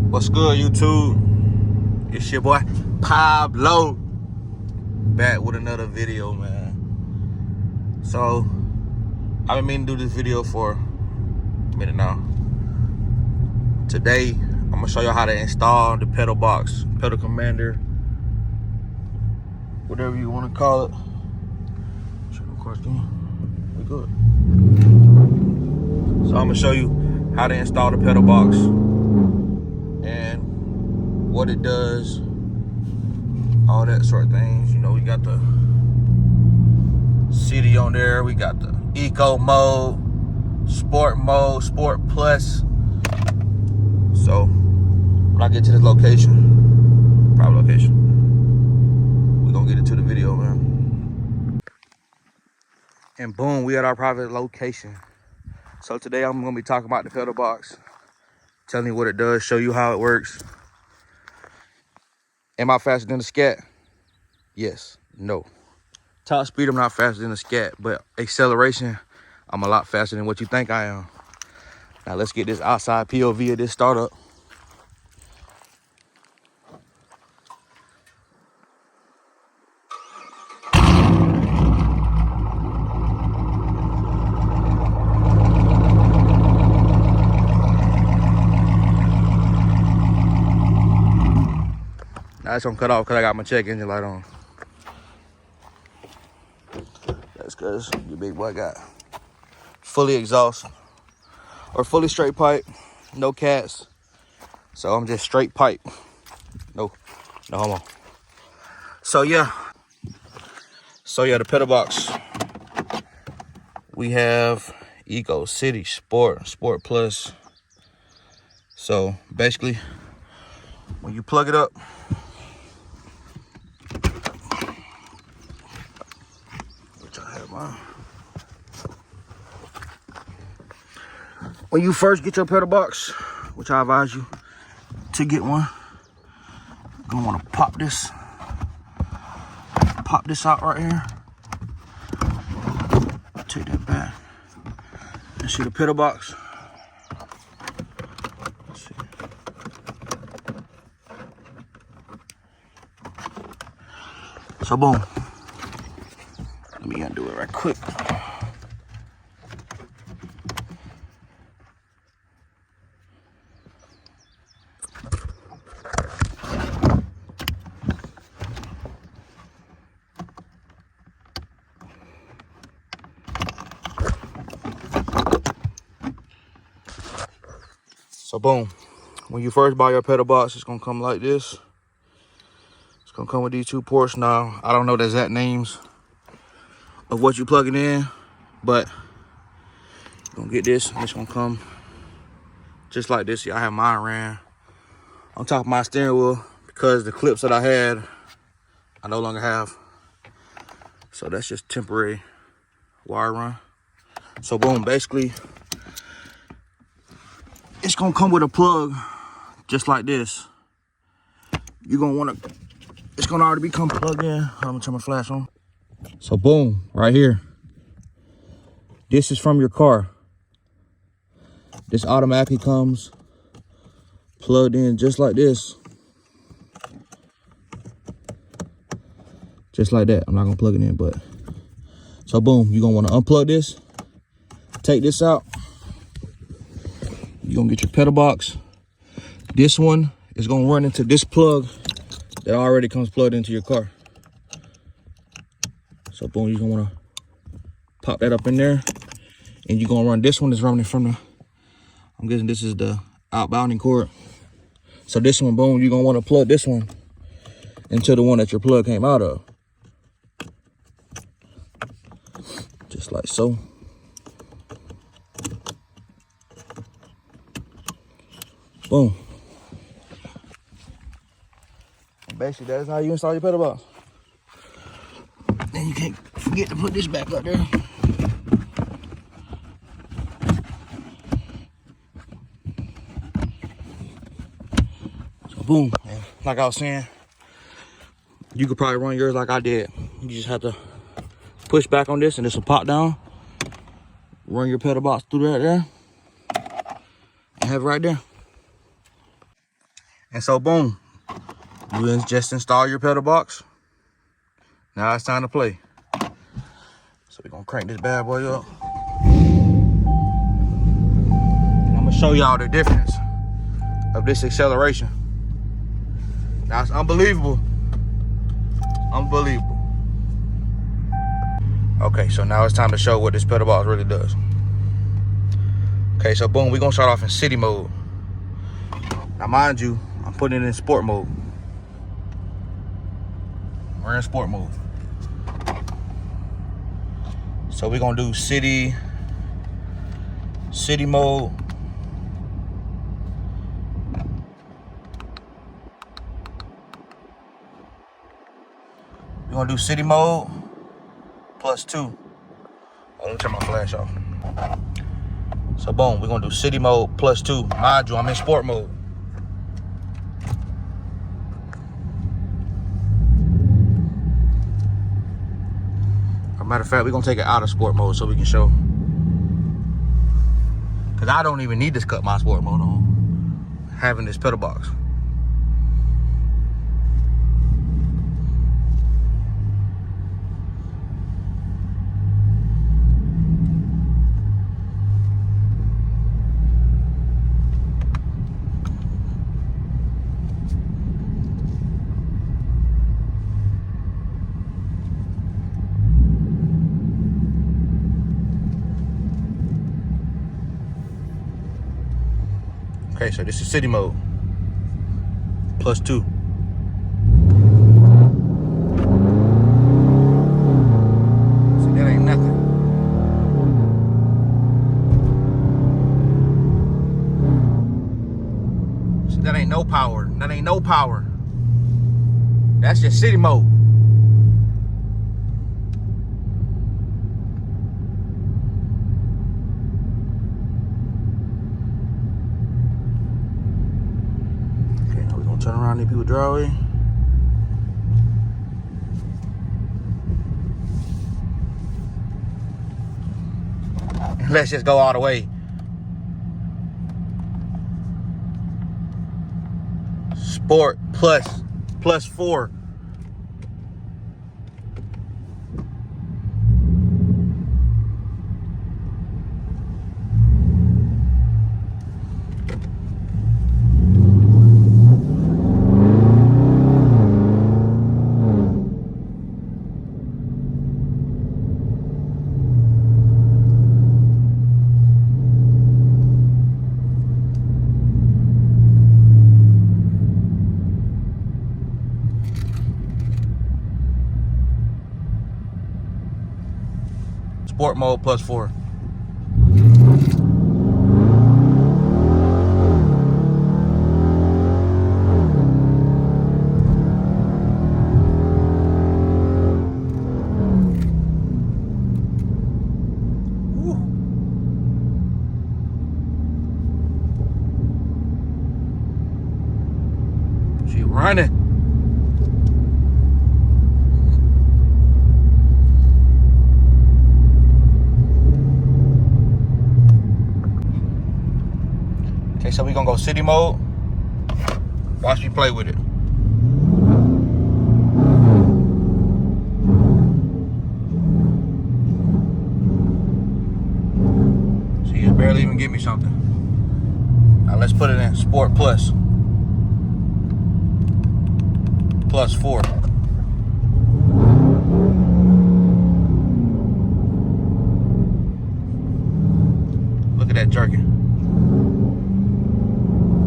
What's good, YouTube? It's your boy Pablo back with another video, man. So I've been meaning to do this video for a minute now. Today I'm gonna show you how to install the pedal box, pedal commander, whatever you want to call it. We good. So I'm gonna show you how to install the pedal box and what it does, all that sort of things. You know, we got the city on there, we got the eco mode, sport plus. So when I get to this location, private location, we're gonna get into the video, man. And boom, we at our private location. So today I'm gonna be talking about the pedal box, telling you what it does, show you how it works. Am I faster than the Scat? Yes, no. Top speed, I'm not faster than the Scat, but acceleration, I'm a lot faster than what you think I am. Now let's get this outside POV of this startup. Now it's gonna cut off because I got my check engine light on. That's because your big boy got fully exhaust or fully straight pipe, no cats. So I'm just straight pipe, no homo. So yeah, the pedal box. We have Eco, City, Sport Plus. So basically, when you plug it up, when you first get your pedal box, which I advise you to get one, you're gonna wanna pop this out right here. Take that back. And see the pedal box. Let's see. So boom. Let me undo it right quick. So boom, when you first buy your pedal box, it's gonna come like this. It's gonna come with these two ports. Now, I don't know the exact names of what you plugging in, but you're gonna get this, and it's gonna come just like this. See, I have mine ran on top of my steering wheel because the clips that I had, I no longer have. So that's just temporary wire run. So boom, basically, it's gonna come with a plug just like this. You're gonna wanna, it's gonna already become plugged in. I'm gonna turn my flash on. So boom, right here. This is from your car. This automatically comes plugged in just like this. Just like that. I'm not gonna plug it in, but. So boom, you're gonna wanna unplug this, take this out. You're gonna get your pedal box. This one is gonna run into this plug that already comes plugged into your car. So boom, you're gonna wanna pop that up in there. And you're gonna run this one that's running from the, I'm guessing this is the outbounding cord. So this one, boom, you're gonna wanna plug this one into the one that your plug came out of. Just like so. Boom. Basically, that's how you install your pedal box. Then you can't forget to put this back up there. So boom. And like I was saying, you could probably run yours like I did. You just have to push back on this and this will pop down. Run your pedal box through right there. And have it right there. And so boom, you just install your pedal box. Now it's time to play. So we're gonna crank this bad boy up. And I'm gonna show y'all the difference of this acceleration. Now it's unbelievable. Unbelievable. Okay, so now it's time to show what this pedal box really does. Okay, so boom, we're gonna start off in city mode. Now mind you, I'm putting it in sport mode. We're in sport mode. So we're gonna do city mode. We're gonna do city mode +2. Oh, let me turn my flash off. So boom, we're gonna do city mode +2. Mind you, I'm in sport mode. As a matter of fact, we're gonna take it out of sport mode so we can show. Cause I don't even need to cut my sport mode on having this pedal box. Okay, so this is city mode +2. See, that ain't nothing. See, that ain't no power. That ain't no power. That's just city mode. Turn around, these people driveway. Let's just go all the way. Sport +4. Sport mode +4. She running. Okay, so we're gonna go city mode. Watch me play with it. See, it barely even give me something. Now let's put it in sport +4. Look at that jerking.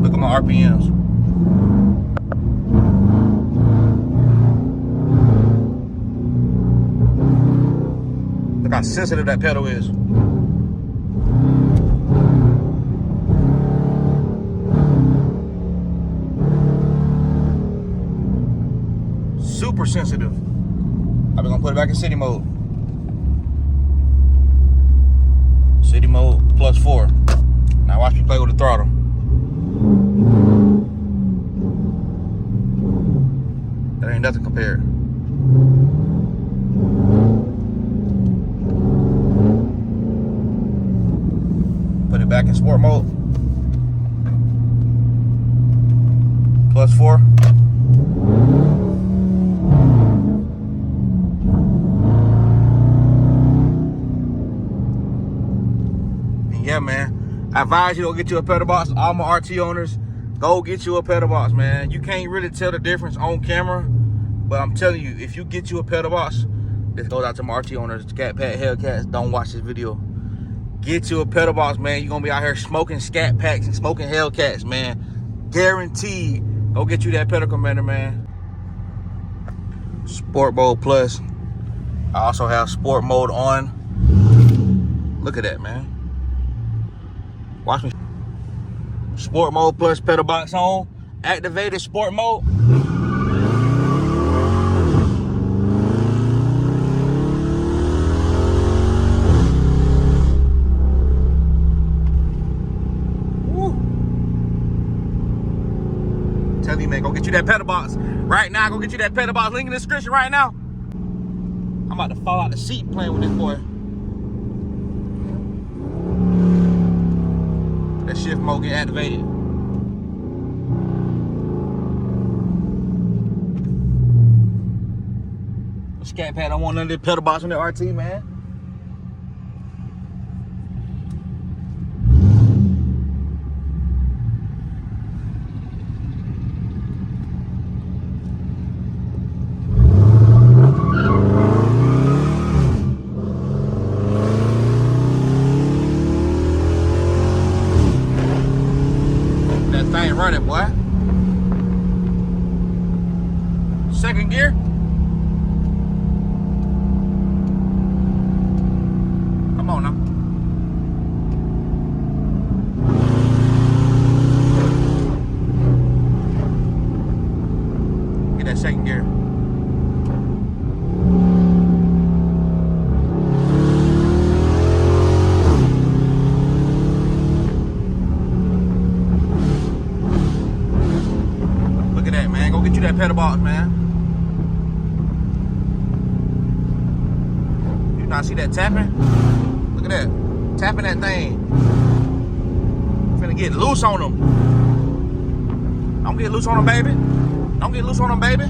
Look at my RPMs. Look how sensitive that pedal is. Super sensitive. I'm gonna put it back in city mode. City mode +4. Now watch me play with the throttle. That ain't nothing compared. Put it back in sport mode. +4. And yeah, man, I advise you to go get you a pedal box. All my RT owners, go get you a pedal box, man. You can't really tell the difference on camera, but I'm telling you, if you get you a pedal box, this goes out to my RT owners, Scat Pack Hellcats. Don't watch this video. Get you a pedal box, man. You're gonna be out here smoking Scat Packs and smoking Hellcats, man. Guaranteed. Go get you that pedal commander, man. Sport mode plus. I also have sport mode on. Look at that, man. Watch me. Sport mode plus pedal box on. Activated sport mode. Tell you, man, go get you that pedal box right now. Go get you that pedal box. Link in the description right now. I'm about to fall out the seat playing with this boy. That shift mode get activated. The Scat Pad don't want none of this pedal box on the RT, man. Thing running, boy. Second gear. Come on now. Get that second gear. Man, go get you that pedal box, man. You not see that tapping? Look at that. Tapping that thing. Finna get loose on them. Don't get loose on them, baby. Don't get loose on them, baby.